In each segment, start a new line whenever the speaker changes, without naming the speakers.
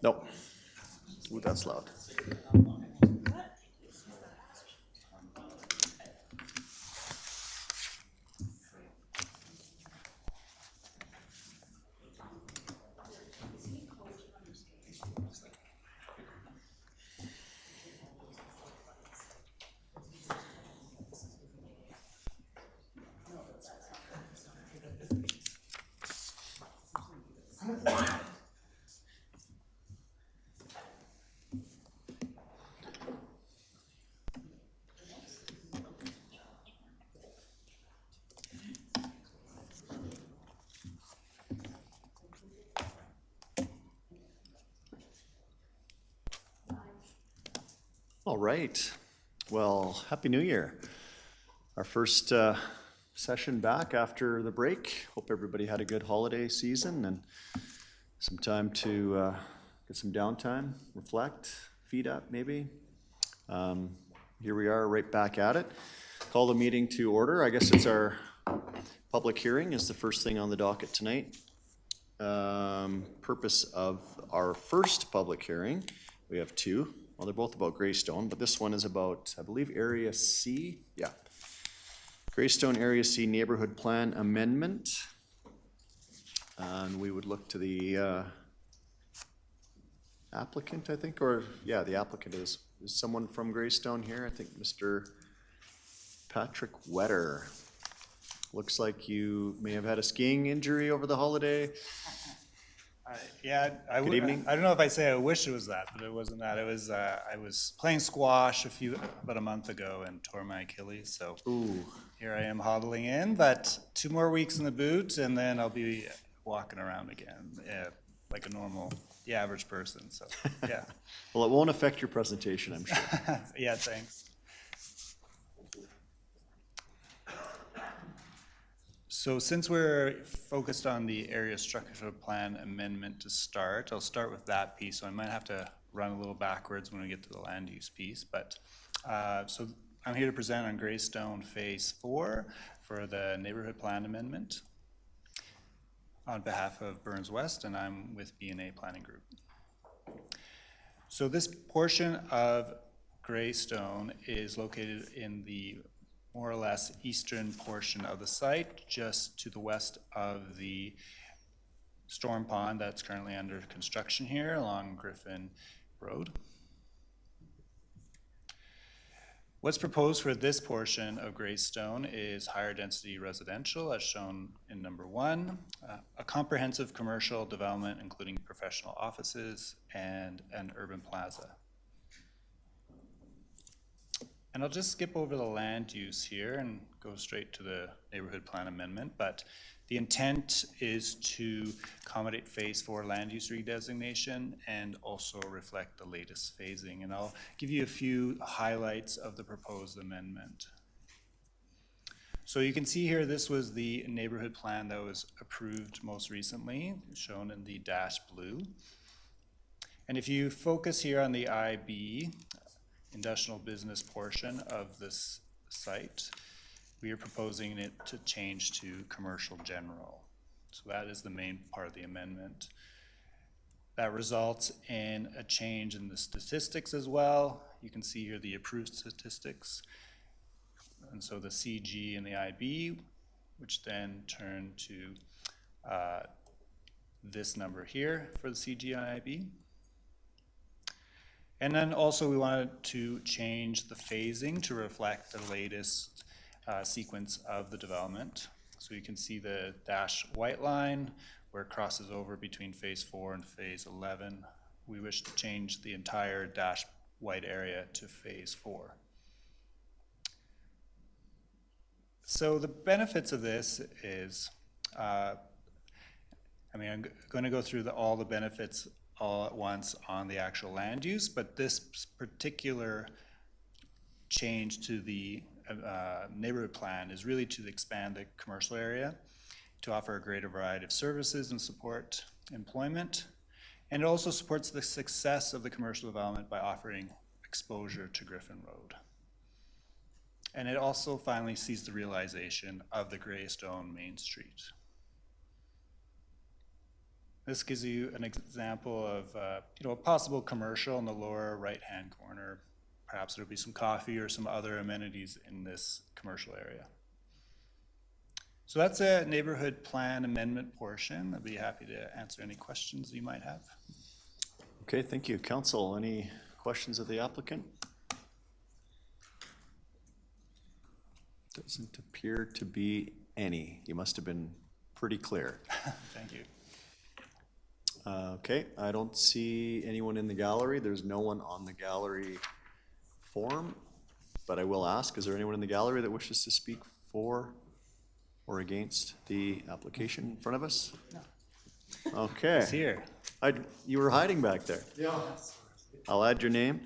Nope. Ooh, that's loud. All right. Well, Happy New Year. Our first session back after the break. Hope everybody had a good holiday season and some time to get some downtime, reflect, feed up maybe. Here we are right back at it. Call the meeting to order. I guess it's our public hearing is the first thing on the docket tonight. Purpose of our first public hearing, we have two. Well, they're both about Greystone, but this one is about, I believe, Area C. Yeah. Greystone Area C Neighborhood Plan Amendment. And we would look to the applicant, I think, or yeah, the applicant is someone from Greystone here. I think Mr. Patrick Wetter. Looks like you may have had a skiing injury over the holiday.
Good
evening.
I don't know if I say I wish it was that, but it wasn't that. It was I was playing squash about a month ago and tore my Achilles. So Here I am hobbling in, but 2 more weeks in the boot, and then I'll be walking around again, like a normal, the average person. So yeah.
Well, it won't affect your presentation, I'm sure.
Yeah, thanks. So since we're focused on the area structural plan amendment to start, I'll start with that piece. So I might have to run a little backwards when we get to the land use piece. But so I'm here to present on Greystone Phase 4 for the neighborhood plan amendment on behalf of Burns West, and I'm with B&A Planning Group. So this portion of Greystone is located in the more or less eastern portion of the site, just to the west of the storm pond that's currently under construction here along Griffin Road. What's proposed for this portion of Greystone is higher density residential, as shown in number 1, a comprehensive commercial development including professional offices and an urban plaza. And I'll just skip over the land use here and go straight to the neighborhood plan amendment, but the intent is to accommodate Phase 4 land use redesignation and also reflect the latest phasing. And I'll give you a few highlights of the proposed amendment. So you can see here, this was the neighborhood plan that was approved most recently, shown in the dash blue. And if you focus here on the IB, industrial business portion of this site, we are proposing it to change to commercial general. So that is the main part of the amendment. That results in a change in the statistics as well. You can see here the approved statistics. And so the CG and the IB, which then turn to this number here for the CG and IB. And then also we wanted to change the phasing to reflect the latest sequence of the development. So you can see the dash white line where it crosses over between Phase 4 and Phase 11. We wish to change the entire dash white area to Phase 4. So the benefits of this is, I'm going to go through all the benefits all at once on the actual land use, but this particular change to the neighborhood plan is really to expand the commercial area to offer a greater variety of services and support employment. And it also supports the success of the commercial development by offering exposure to Griffin Road. And it also finally sees the realization of the Greystone Main Street. This gives you an example of, a possible commercial in the lower right-hand corner. Perhaps there'll be some coffee or some other amenities in this commercial area. So that's a neighborhood plan amendment portion. I'd be happy to answer any questions you might have.
Okay, thank you. Council, any questions of the applicant? Doesn't appear to be any. You must have been pretty clear.
Thank you.
Okay, I don't see anyone in the gallery. There's no one on the gallery forum, but I will ask, is there anyone in the gallery that wishes to speak for or against the application in front of us? No. Okay.
It's here.
You were hiding back there.
Yeah.
I'll add your name.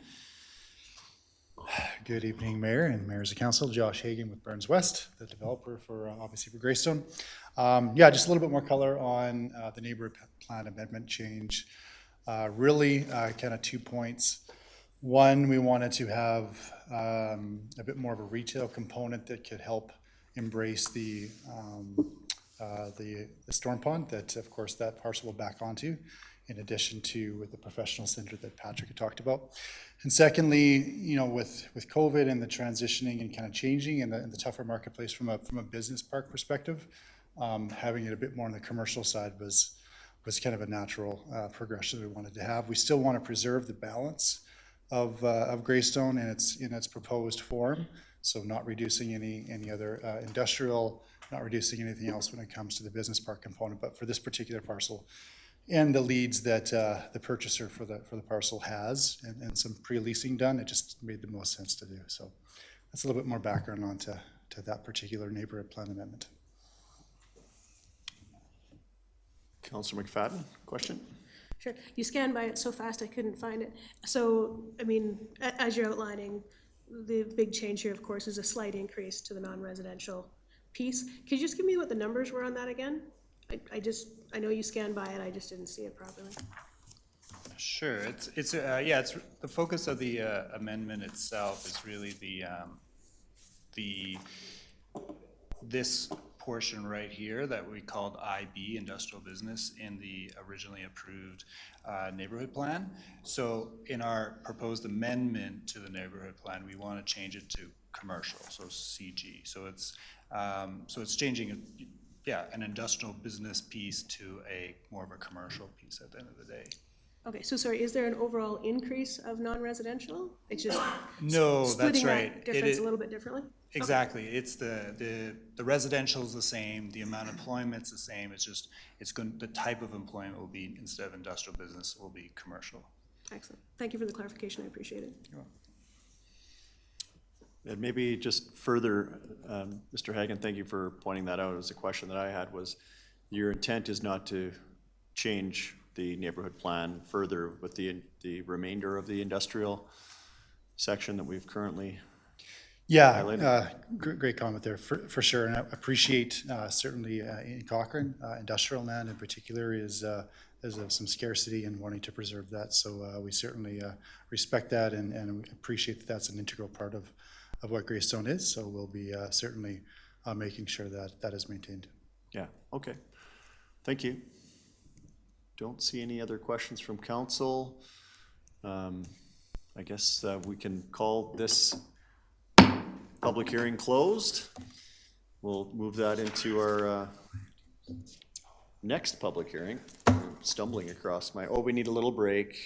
Good evening, Mayor and Members of Council. Josh Hagan with Burns West, the developer for, obviously for Greystone. Yeah, just a little bit more color on the neighborhood plan amendment change. Really, kind of 2 points. One, we wanted to have a bit more of a retail component that could help embrace the storm pond that, of course, that parcel will back onto, in addition to the professional center that Patrick had talked about. And secondly, with COVID and the transitioning and kind of changing and the tougher marketplace from a business park perspective, having it a bit more on the commercial side was kind of a natural progression we wanted to have. We still want to preserve the balance of Greystone in its proposed form, so not reducing any other industrial, not reducing anything else when it comes to the business park component. But for this particular parcel, and the leads that the purchaser for the parcel has, and some pre-leasing done, it just made the most sense to do. So that's a little bit more background on to that particular neighborhood plan amendment.
Councillor McFadden, question?
Sure. You scanned by it so fast I couldn't find it. So, I mean, as you're outlining, the big change here, of course, is a slight increase to the non-residential piece. Could you just give me what the numbers were on that again? I know you scanned by it, I just didn't see it properly.
Sure. It's the focus of the amendment itself is really this portion right here that we called IB, industrial business, in the originally approved neighborhood plan. So in our proposed amendment to the neighborhood plan, we want to change it to commercial, so CG. So it's changing an industrial business piece to a more of a commercial piece at the end of the day.
Okay, so sorry, is there an overall increase of non-residential? It's just
no, that's
splitting
right.
that difference a little bit differently?
Exactly. Okay. It's the residential is the same, the amount of employment's the same. It's just the type of employment will be, instead of industrial business, will be commercial.
Excellent. Thank you for the clarification. I appreciate it.
You're welcome.
And maybe just further, Mr. Hagan, thank you for pointing that out. It was a question that I had, was your intent is not to change the neighborhood plan further with the remainder of the industrial section that we've currently highlighted?
Great comment there, for sure. And I appreciate certainly in Cochrane, industrial land in particular is there's some scarcity and wanting to preserve that. So we certainly respect that and appreciate that that's an integral part of what Greystone is. So we'll be certainly making sure that that is maintained.
Yeah, okay. Thank you. Don't see any other questions from council. I guess we can call this public hearing closed. We'll move that into our next public hearing. I'm stumbling across we need a little break.